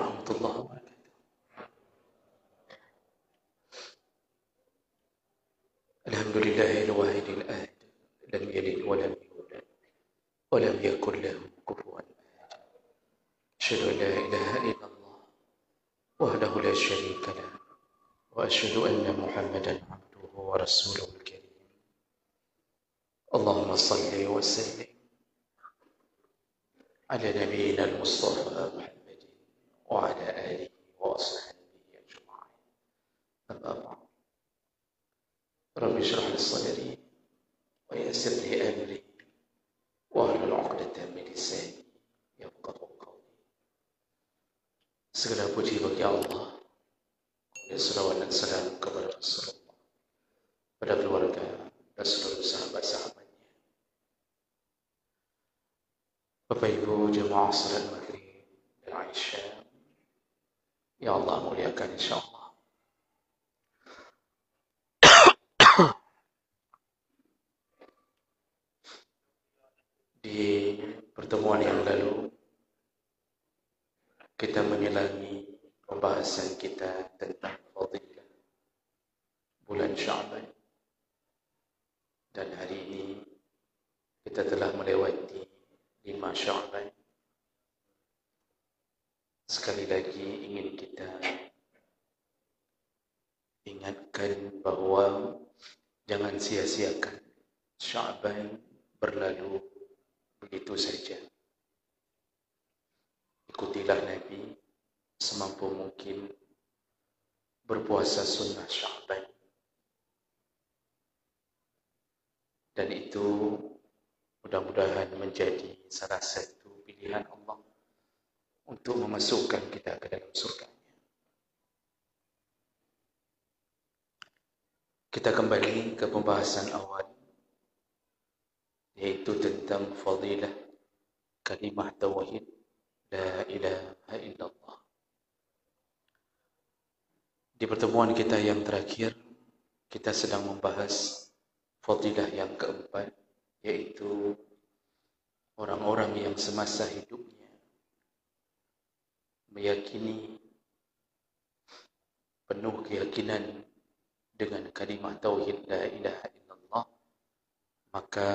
warahmatullahi wabarakatuh. Alhamdulillahil wahidil ahad, lam yalid wa lam yulad wa lam yakul lahu kufuwan ahad. Asyhadu an la ilaha illallah wahdahu la syarika lah wa asyhadu anna Muhammadan abduhu wa rasuluhul karim. Allahumma salli wa sallim ala nabiyyina al-mustafa Muhammadin wa ala alihi wa ashabihi ajma'in. Amma ba'd. Rabbi shrah li sadri wa yassir li amri wahlul 'uqdatam min lisani yafqahu qawli. Segala puji bagi Allah, dan salawat dan salam kepada Rasulullah, pada keluarga dan seluruh sahabat-sahabatnya. Bapak Ibu jemaah salat maghrib dan Aisyah, ya Allah muliakan insyaallah. Di pertemuan yang lalu kita menyelami pembahasan kita tentang fadilah bulan Sya'ban, dan hari ini kita telah melewati 5 Sya'ban. Sekali lagi ingin kita ingatkan bahawa jangan sia-siakan Sya'ban berlalu begitu saja. Ikutilah Nabi semampu mungkin berpuasa sunnah Sya'ban, dan itu mudah-mudahan menjadi salah satu pilihan Allah untuk memasukkan kita ke dalam surga-Nya. Kita kembali ke pembahasan awal, yaitu tentang fadilah kalimah tauhid la ilaha illallah. Di pertemuan kita yang terakhir, kita sedang membahas fadilah yang keempat, yaitu orang-orang yang semasa hidupnya meyakini penuh keyakinan dengan kalimah tauhid la ilaha illallah, maka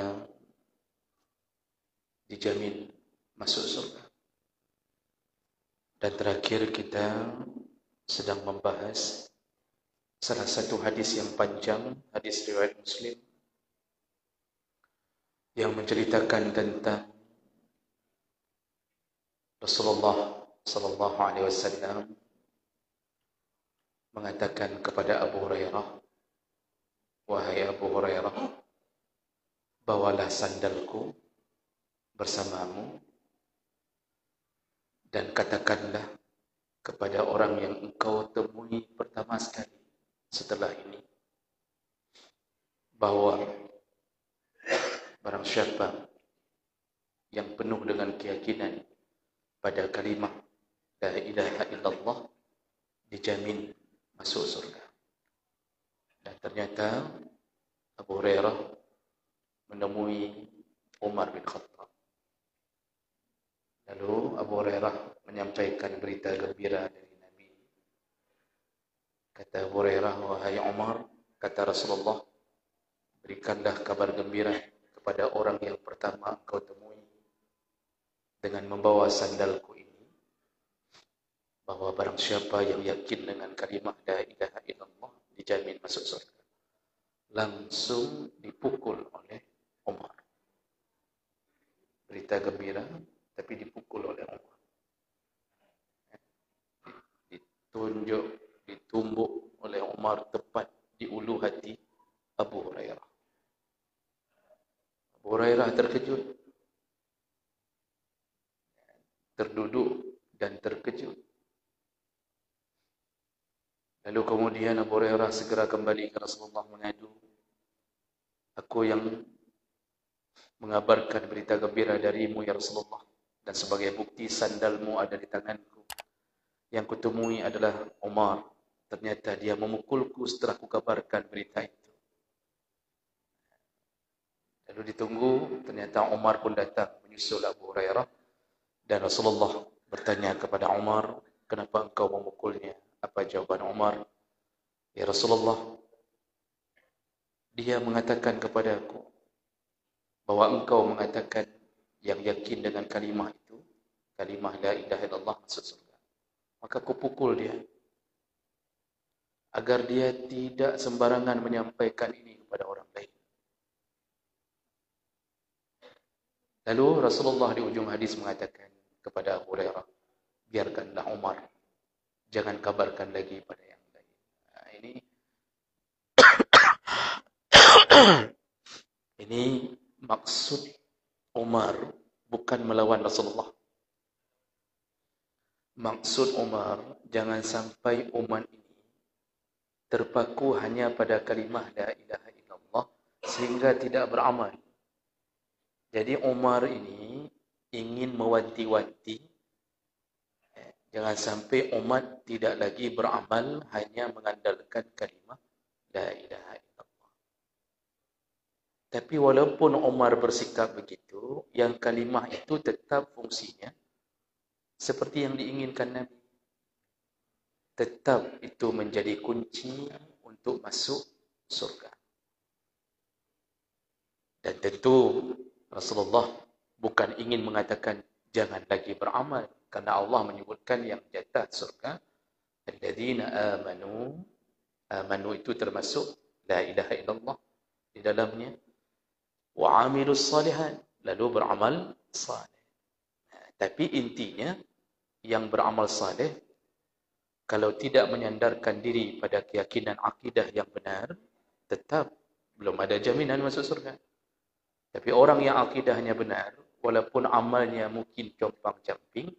dijamin masuk surga. Dan terakhir kita sedang membahas salah satu hadis yang panjang, hadis riwayat Muslim, yang menceritakan tentang Rasulullah sallallahu alaihi wasallam mengatakan kepada Abu Hurairah, "Wahai Abu Hurairah, bawalah sandalku bersamamu dan katakanlah kepada orang yang engkau temui pertama sekali setelah ini, bahwa barang siapa yang penuh dengan keyakinan pada kalimah la ilaha illallah, dijamin masuk surga." Dan ternyata Abu Hurairah menemui Umar bin Khattab. Lalu Abu Hurairah menyampaikan berita gembira dari Nabi. Kata Abu Hurairah, "Wahai Umar," kata Rasulullah, "berikanlah kabar gembira kepada orang yang pertama engkau temui dengan membawa sandalku ini, bahwa barang siapa yang yakin dengan kalimah la ilaha illallah, dijamin masuk surga." Langsung dipukul oleh Umar. Berita gembira, tapi dipukul oleh Umar. Ditunjuk, ditumbuk oleh Umar tepat di ulu hati Abu Hurairah. Abu Hurairah terkejut, terduduk dan terkejut. Lalu kemudian Abu Hurairah segera kembali ke Rasulullah mengadu, "Aku yang mengabarkan berita gembira darimu ya Rasulullah, dan sebagai bukti sandalmu ada di tanganku. Yang kutemui adalah Umar. Ternyata dia memukulku setelah kukabarkan berita itu." Lalu ditunggu, ternyata Umar pun datang menyusul Abu Hurairah, dan Rasulullah bertanya kepada Umar, kenapa engkau memukulnya? Apa jawaban Umar? Ya Rasulullah, dia mengatakan kepada aku bahwa engkau mengatakan yang yakin dengan kalimah itu, kalimah la ilaha illallah masuk surga. Maka aku pukul dia agar dia tidak sembarangan menyampaikan ini kepada orang lain. Lalu Rasulullah di ujung hadis mengatakan kepada Abu Hurairah, biarkanlah Umar, jangan kabarkan lagi pada yang lain. Nah, ini maksud Umar bukan melawan Rasulullah. Maksud Umar, jangan sampai umat ini terpaku hanya pada kalimah la ilaha illallah sehingga tidak beramal. Jadi Umar ini ingin mewanti-wanti jangan sampai umat tidak lagi beramal hanya mengandalkan kalimah la ilaha illallah. Tapi walaupun Umar bersikap begitu, yang kalimah itu tetap fungsinya seperti yang diinginkan Nabi. Tetap itu menjadi kunci untuk masuk surga. Dan tentu Rasulullah bukan ingin mengatakan jangan lagi beramal, karena Allah menyebutkan yang jatah surga alladzina amanu. Amanu itu termasuk la ilaha illallah di dalamnya, wa amilus salihat, lalu beramal saleh. Tapi intinya yang beramal saleh kalau tidak menyandarkan diri pada keyakinan akidah yang benar, tetap belum ada jaminan masuk surga. Tapi orang yang akidahnya benar, walaupun amalnya mungkin compang-camping,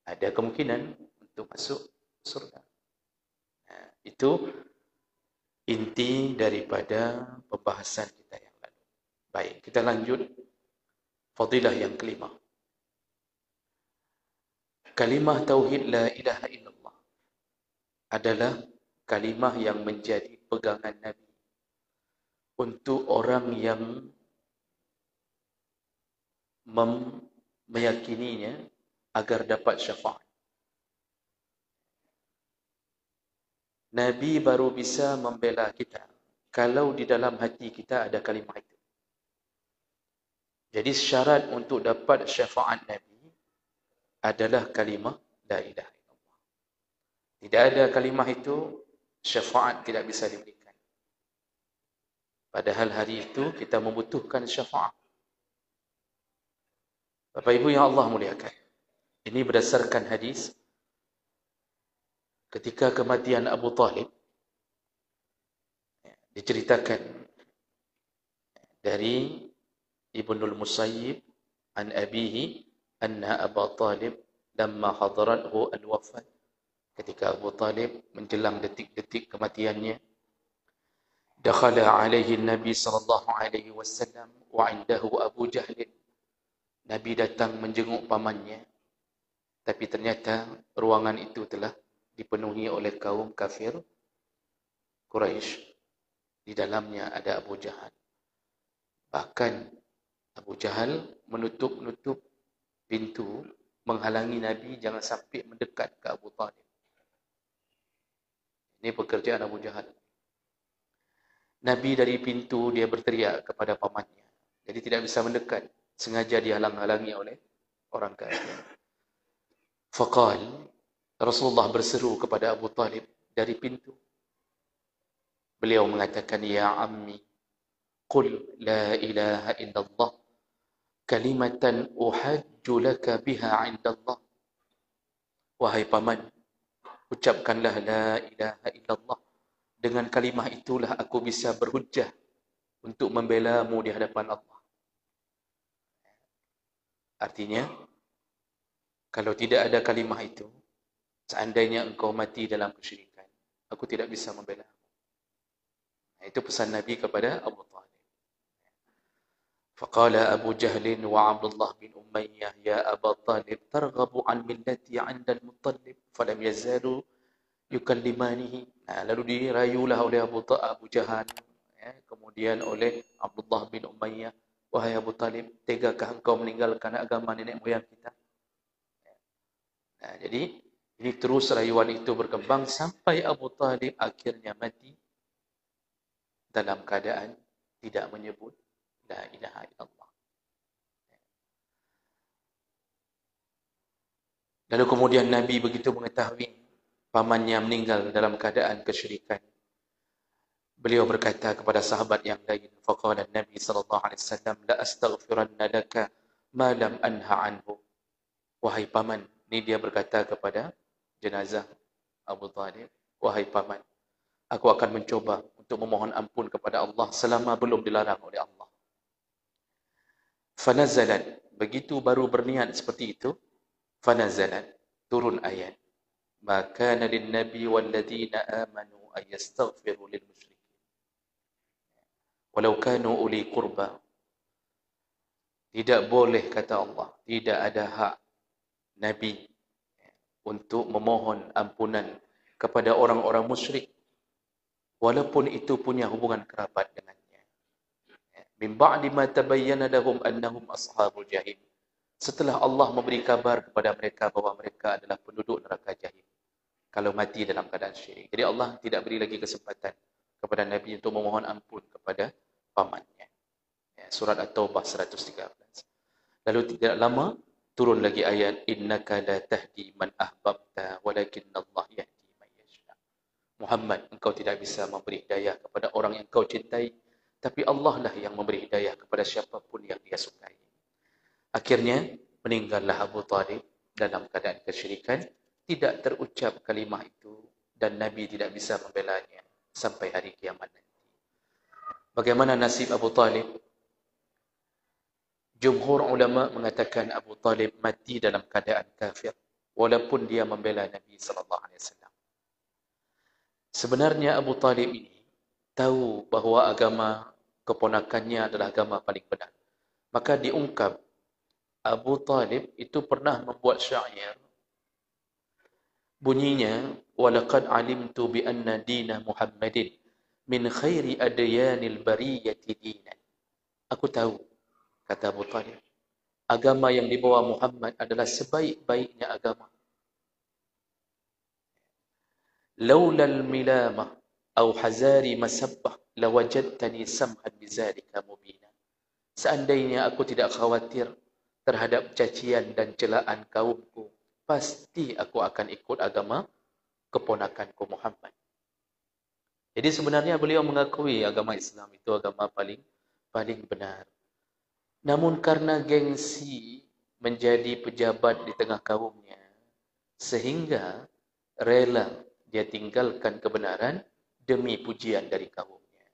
ada kemungkinan untuk masuk surga. Nah, itu inti daripada pembahasan kita yang lalu. Baik, kita lanjut fadilah yang kelima. Kalimah tauhid la ilaha illallah adalah kalimah yang menjadi pegangan Nabi untuk orang yang meyakininya agar dapat syafaat. Nabi baru bisa membela kita kalau di dalam hati kita ada kalimah itu. Jadi syarat untuk dapat syafaat Nabi adalah kalimah la ilaha illallah. Tidak ada kalimah itu, syafaat tidak bisa diberikan. Padahal hari itu kita membutuhkan syafaat. Bapak Ibu yang Allah muliakan, ini berdasarkan hadis ketika kematian Abu Talib, diceritakan dari Ibnul Musayyib an abihi anna Abu Talib lamma hadarathu al-wafat, ketika Abu Talib menjelang detik-detik kematiannya, dakhala alaihi Nabi sallallahu alaihi wasallam wa indahu Abu Jahl. Nabi datang menjenguk pamannya, tapi ternyata ruangan itu telah dipenuhi oleh kaum kafir Quraisy. Di dalamnya ada Abu Jahal. Bahkan Abu Jahal menutup pintu, menghalangi Nabi jangan sampai mendekat ke Abu Talib. Ini pekerjaan Abu Jahal. Nabi dari pintu dia berteriak kepada pamannya, jadi tidak bisa mendekat. Sengaja dihalang-halangi oleh orang kafir. Faqal, Rasulullah berseru kepada Abu Talib dari pintu. Beliau mengatakan, ya ammi, qul la ilaha illallah, kalimatan uhajju laka biha indallah. Wahai paman, ucapkanlah la ilaha illallah. Dengan kalimah itulah aku bisa berhujjah untuk membelamu di hadapan Allah. Artinya, kalau tidak ada kalimah itu, seandainya engkau mati dalam kesyirikan, aku tidak bisa membela. Itu pesan Nabi kepada Abu Talib. Faqala Abu Jahlin wa Abdullah bin Umayyah, ya Abu Talib, targhabu an millati 'inda al-Muttalib, falam yazalu yukallimanihi. Lalu dirayulah oleh Abu Jahal, kemudian oleh Abdullah bin Umayyah, wahai Abu Talib, tegakah engkau meninggalkan agama nenek moyang kita? Jadi Ini terus rayuan itu berkembang sampai Abu Talib akhirnya mati dalam keadaan tidak menyebut la ilaha illallah. Lalu kemudian Nabi begitu mengetahui pamannya meninggal dalam keadaan kesyirikan. Beliau berkata kepada sahabat yang lain, faqala Nabi sallallahu alaihi wasallam, la astaghfiranna laka ma lam anha anhu. Wahai paman, ini dia berkata kepada jenazah Abu Talib, wahai paman, aku akan mencoba untuk memohon ampun kepada Allah selama belum dilarang oleh Allah. Fanazalat, begitu baru berniat seperti itu, fanazalat, turun ayat, ma kana lin nabi wal ladina amanu ay yastaghfiru lil musyrikin walau kanu uli qurba. Tidak boleh, kata Allah, tidak ada hak Nabi untuk memohon ampunan kepada orang-orang musyrik walaupun itu punya hubungan kerabat dengannya. Min ba'di ma tabayyana lahum annahum ashabul jahim. Setelah Allah memberi kabar kepada mereka bahwa mereka adalah penduduk neraka jahim kalau mati dalam keadaan syirik. Jadi Allah tidak beri lagi kesempatan kepada Nabi untuk memohon ampun kepada pamannya. Surat At-Taubah 113. Lalu tidak lama turun lagi ayat, innaka la tahdi man ahbabta walakinnallaha yahdi man yasha. Muhammad, engkau tidak bisa memberi hidayah kepada orang yang kau cintai, tapi Allah lah yang memberi hidayah kepada siapapun yang dia sukai. Akhirnya meninggallah Abu Talib dalam keadaan kesyirikan, tidak terucap kalimah itu dan Nabi tidak bisa membelanya sampai hari kiamat nanti. Bagaimana nasib Abu Talib? Jumhur ulama mengatakan Abu Talib mati dalam keadaan kafir walaupun dia membela Nabi sallallahu alaihi wasallam. Sebenarnya Abu Talib ini tahu bahawa agama keponakannya adalah agama paling benar. Maka diungkap Abu Talib itu pernah membuat syair, bunyinya walaqad alimtu bi anna dina Muhammadin min khairi adyanil bariyati dinan. Aku tahu, kata Abu Talib, agama yang dibawa Muhammad adalah sebaik-baiknya agama. Laulal milamah au hazari masabbah lawajadtani samhan bizalika mubina. Seandainya aku tidak khawatir terhadap cacian dan celaan kaumku, pasti aku akan ikut agama keponakanku Muhammad. Jadi sebenarnya beliau mengakui agama Islam itu agama paling benar. Namun karena gengsi menjadi pejabat di tengah kaumnya, sehingga rela dia tinggalkan kebenaran demi pujian dari kaumnya.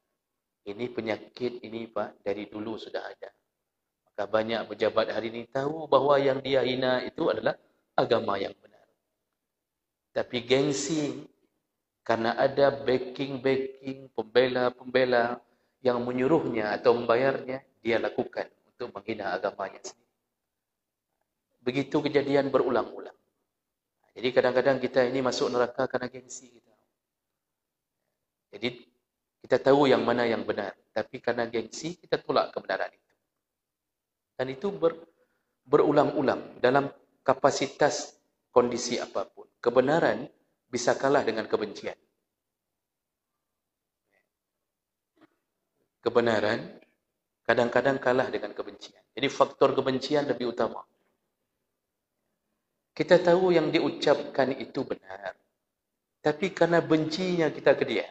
Ini penyakit ini Pak, dari dulu sudah ada. Maka banyak pejabat hari ini tahu bahawa yang dia hina itu adalah agama yang benar. Tapi gengsi, karena ada backing, pembela-pembela yang menyuruhnya atau membayarnya, dia lakukan untuk menghina agamanya sendiri. Begitu kejadian berulang-ulang. Jadi kadang-kadang kita ini masuk neraka karena gengsi kita. Jadi kita tahu yang mana yang benar, tapi karena gengsi kita tolak kebenaran itu. Dan itu berulang-ulang dalam kapasitas kondisi apapun. Kebenaran bisa kalah dengan kebencian. Kebenaran kadang-kadang kalah dengan kebencian. Jadi faktor kebencian lebih utama. Kita tahu yang diucapkan itu benar. Tapi karena bencinya kita ke dia,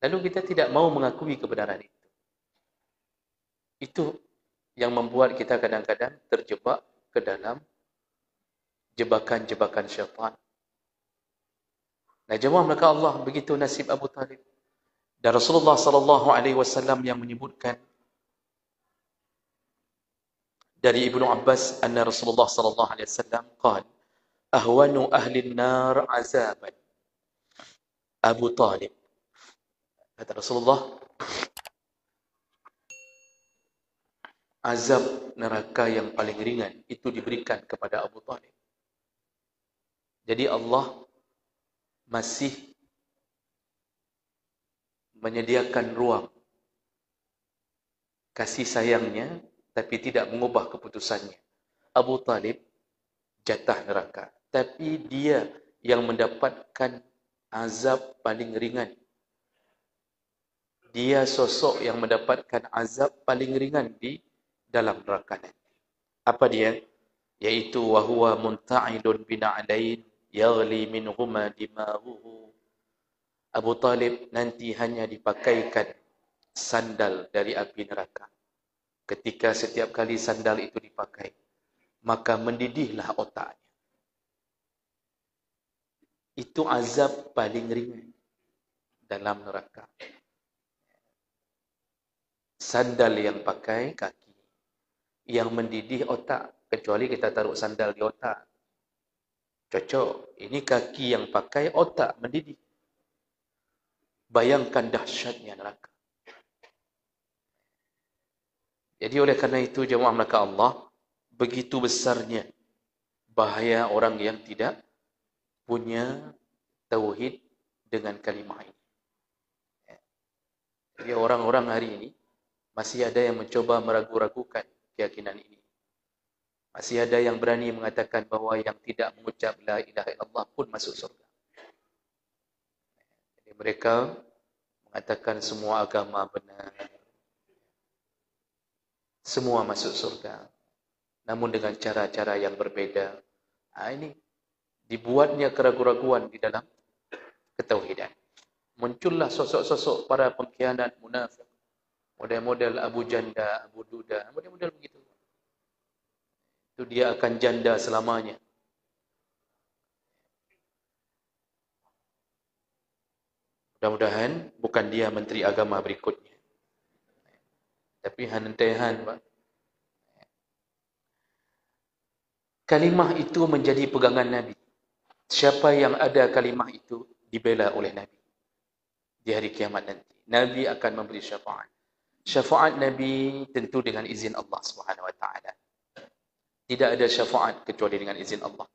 lalu kita tidak mau mengakui kebenaran itu. Itu yang membuat kita kadang-kadang terjebak ke dalam jebakan-jebakan syaitan. Nah, jemaah maka Allah, begitu nasib Abu Talib. Dan Rasulullah sallallahu alaihi wasallam yang menyebutkan dari Ibnu Abbas anna Rasulullah sallallahu alaihi wasallam qala ahwanu ahli an-nar azaban Abu Talib. Kata Rasulullah, azab neraka yang paling ringan itu diberikan kepada Abu Talib. Jadi Allah masih menyediakan ruang kasih sayangnya, tapi tidak mengubah keputusannya. Abu Talib jatah neraka. tapi dia yang mendapatkan azab paling ringan. Dia sosok yang mendapatkan azab paling ringan di dalam neraka nanti. Apa dia? Yaitu wahuwa munta'idun bina'alain yaghli minhuma dimahuhu. Abu Talib nanti hanya dipakaikan sandal dari api neraka. Ketika setiap kali sandal itu dipakai, maka mendidihlah otaknya. Itu azab paling ringan dalam neraka. Sandal yang pakai kaki, yang mendidih otak. Kecuali kita taruh sandal di otak. Cocok. Ini kaki yang pakai, otak mendidih. Bayangkan dahsyatnya neraka. Jadi oleh karena itu jemaah melaka Allah, begitu besarnya bahaya orang yang tidak punya tauhid dengan kalimah ini. Jadi orang-orang hari ini masih ada yang mencoba meragu-ragukan keyakinan ini. Masih ada yang berani mengatakan bahawa yang tidak mengucap la ilaha illallah pun masuk surga. Jadi mereka mengatakan semua agama benar. Semua masuk surga. Namun dengan cara-cara yang berbeda. Ini dibuatnya keraguan-raguan di dalam ketauhidan. Muncullah sosok-sosok para pengkhianat munafik. Model-model Abu Janda, Abu Duda, model-model begitu. Itu dia akan janda selamanya. Mudah-mudahan bukan dia menteri agama berikutnya. Tapi hantehan, Pak. Kalimah itu menjadi pegangan Nabi. Siapa yang ada kalimah itu dibela oleh Nabi. Di hari kiamat nanti. Nabi akan memberi syafaat. Syafaat Nabi tentu dengan izin Allah Subhanahu Wa Taala. Tidak ada syafaat kecuali dengan izin Allah.